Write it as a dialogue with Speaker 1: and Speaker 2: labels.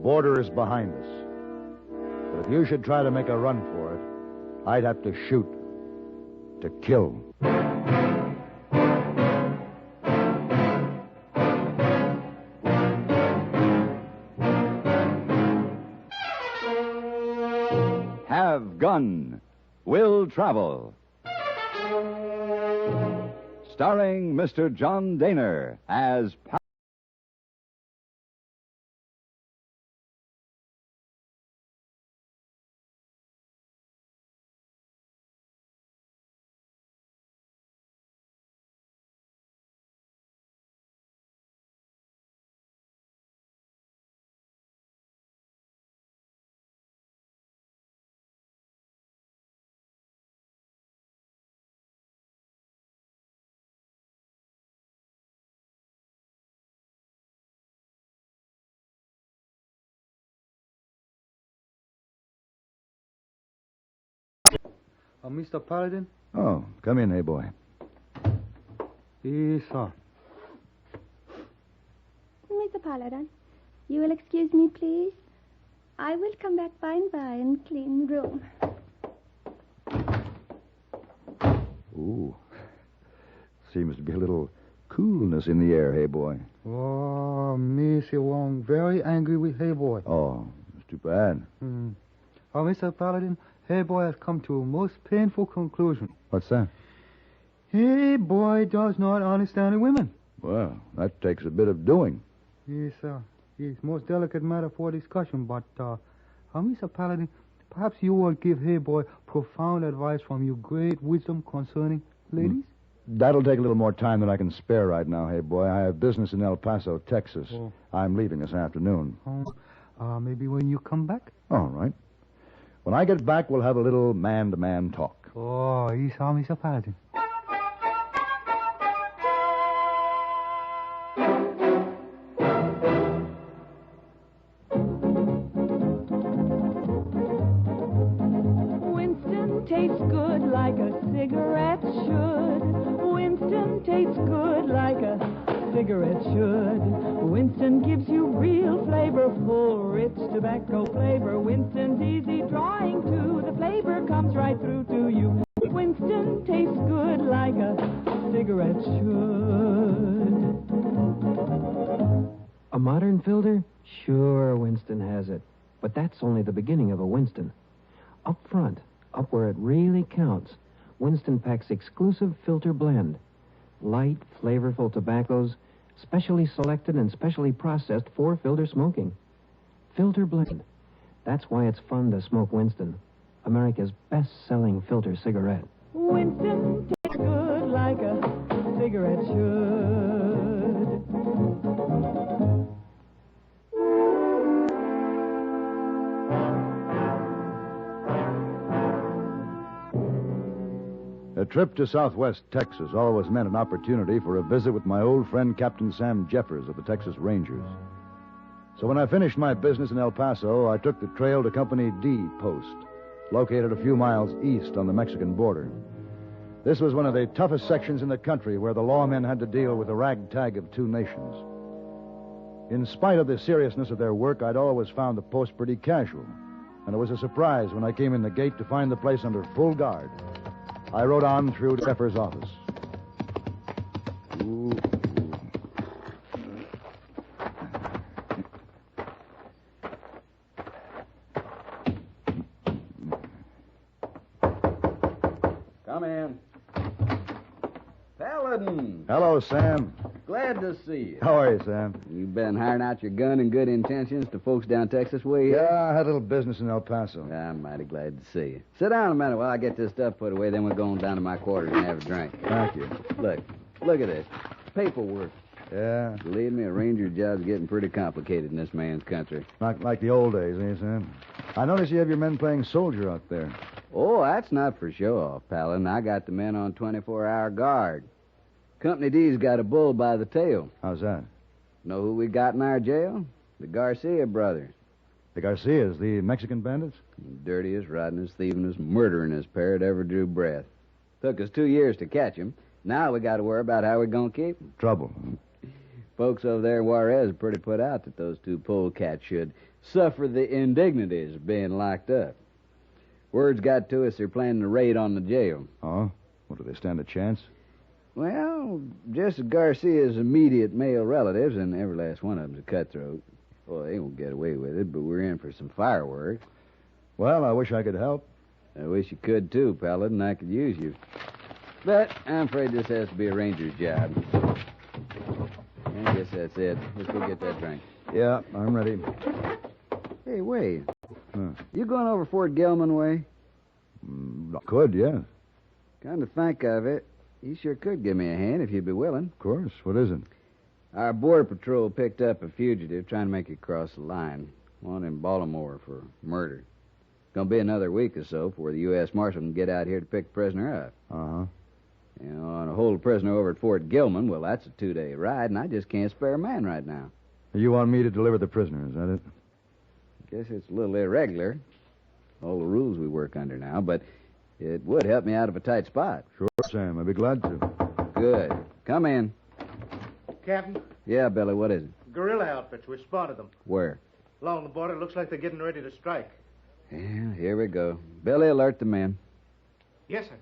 Speaker 1: border is behind us. But if you should try to make a run for it, I'd have to shoot. To kill.
Speaker 2: Have Gun. Will Travel. Starring Mr. John Daner as
Speaker 3: Mr. Paladin?
Speaker 1: Oh, come in, hey boy.
Speaker 3: Yes, sir.
Speaker 4: Mr. Paladin, you will excuse me, please? I will come back by and by and clean the room.
Speaker 1: Ooh. Seems to be a little coolness in the air, hey boy.
Speaker 3: Oh, Missy Wong, very angry with Hey Boy.
Speaker 1: Oh, it's too bad.
Speaker 3: Oh, Mr. Paladin, Hey Boy has come to a most painful conclusion.
Speaker 1: What's that?
Speaker 3: Hey Boy does not understand women.
Speaker 1: Well, that takes a bit of doing.
Speaker 3: Yes, sir. It's most delicate matter for discussion, but, Mr. Paladin, perhaps you will give Hey Boy profound advice from your great wisdom concerning ladies?
Speaker 1: That'll take a little more time than I can spare right now, hey boy. I have business in El Paso, Texas.
Speaker 3: Oh.
Speaker 1: I'm leaving this afternoon.
Speaker 3: Maybe when you come back?
Speaker 1: All right. When I get back, we'll have a little man-to-man talk.
Speaker 3: Oh, yes, Mr. Paladin.
Speaker 5: Winston tastes good like a cigarette should. Winston tastes good like a cigarette should. Winston gives you real flavorful, rich tobacco flavor. Winston's easy drawing too. The flavor comes right through to you. Winston tastes good like a cigarette should.
Speaker 6: A modern filter? Sure, Winston has it. But that's only the beginning of a Winston. Up front, up where it really counts, Winston packs exclusive filter blend. Light, flavorful tobaccos, specially selected and specially processed for filter smoking. Filter blend. That's why it's fun to smoke Winston, America's best-selling filter cigarette.
Speaker 5: Winston tastes good like a cigarette should.
Speaker 1: A trip to Southwest Texas always meant an opportunity for a visit with my old friend Captain Sam Jeffers of the Texas Rangers. So when I finished my business in El Paso, I took the trail to Company D Post, located a few miles east on the Mexican border. This was one of the toughest sections in the country where the lawmen had to deal with the ragtag of two nations. In spite of the seriousness of their work, I'd always found the post pretty casual, and it was a surprise when I came in the gate to find the place under full guard. I rode on through to Jeffers' office. Ooh.
Speaker 7: Come in. Paladin.
Speaker 1: Hello, Sam.
Speaker 7: Glad to see you.
Speaker 1: How are you, Sam?
Speaker 7: You been hiring out your gun and good intentions to folks down Texas way here?
Speaker 1: Yeah, I had a little business in El Paso.
Speaker 7: I'm mighty glad to see you. Sit down a minute while I get this stuff put away, then we'll go on down to my quarters and have a drink.
Speaker 1: Thank you.
Speaker 7: Look at this. Paperwork.
Speaker 1: Yeah.
Speaker 7: Believe me, a ranger job's getting pretty complicated in this man's country.
Speaker 1: Not like the old days, eh, Sam? I notice you have your men playing soldier out there.
Speaker 7: Oh, that's not for show-off, Paladin. I got the men on 24-hour guard. Company D's got a bull by the tail.
Speaker 1: How's that?
Speaker 7: Know who we got in our jail? The Garcia brothers.
Speaker 1: The Garcias, the Mexican bandits?
Speaker 7: Dirtiest, rottenest, thievingest, murderingest pair that ever drew breath. Took us 2 years to catch 'em. Now we got to worry about how we're going to keep 'em.
Speaker 1: Trouble.
Speaker 7: Folks over there in Juarez are pretty put out that those two polecats should suffer the indignities of being locked up. Word's got to us they're planning a raid on the jail.
Speaker 1: Oh? Well, do they stand a chance?
Speaker 7: Well, just Garcia's immediate male relatives, and every last one of them's a cutthroat. Well, they won't get away with it, but we're in for some fireworks.
Speaker 1: Well, I wish I could help.
Speaker 7: I wish you could, too, Paladin. I could use you. But I'm afraid this has to be a ranger's job. I guess that's it. Let's go get that drink.
Speaker 1: Yeah, I'm ready.
Speaker 7: Hey, wait.
Speaker 1: Huh.
Speaker 7: You going over Fort Gilman way?
Speaker 1: Could, yes.
Speaker 7: Come to think of it, you sure could give me a hand if you'd be willing.
Speaker 1: Of course. What is it?
Speaker 7: Our border patrol picked up a fugitive trying to make it cross the line. One in Baltimore for murder. It's going to be another week or so before the U.S. Marshal can get out here to pick the prisoner up.
Speaker 1: Uh-huh.
Speaker 7: You know, and to hold a prisoner over at Fort Gilman, well, that's a 2-day ride, and I just can't spare a man right now.
Speaker 1: You want me to deliver the prisoner, is that it?
Speaker 7: Guess it's a little irregular. All the rules we work under now, but it would help me out of a tight spot.
Speaker 1: Sure, Sam. I'd be glad to.
Speaker 7: Good. Come in.
Speaker 8: Captain,
Speaker 7: Yeah, Billy, what is it?
Speaker 8: guerrilla outfits. We spotted them.
Speaker 7: Where?
Speaker 8: Along the border, looks like they're getting ready to strike.
Speaker 7: Yeah, here we go. Billy, alert the men.
Speaker 8: Yes, sir.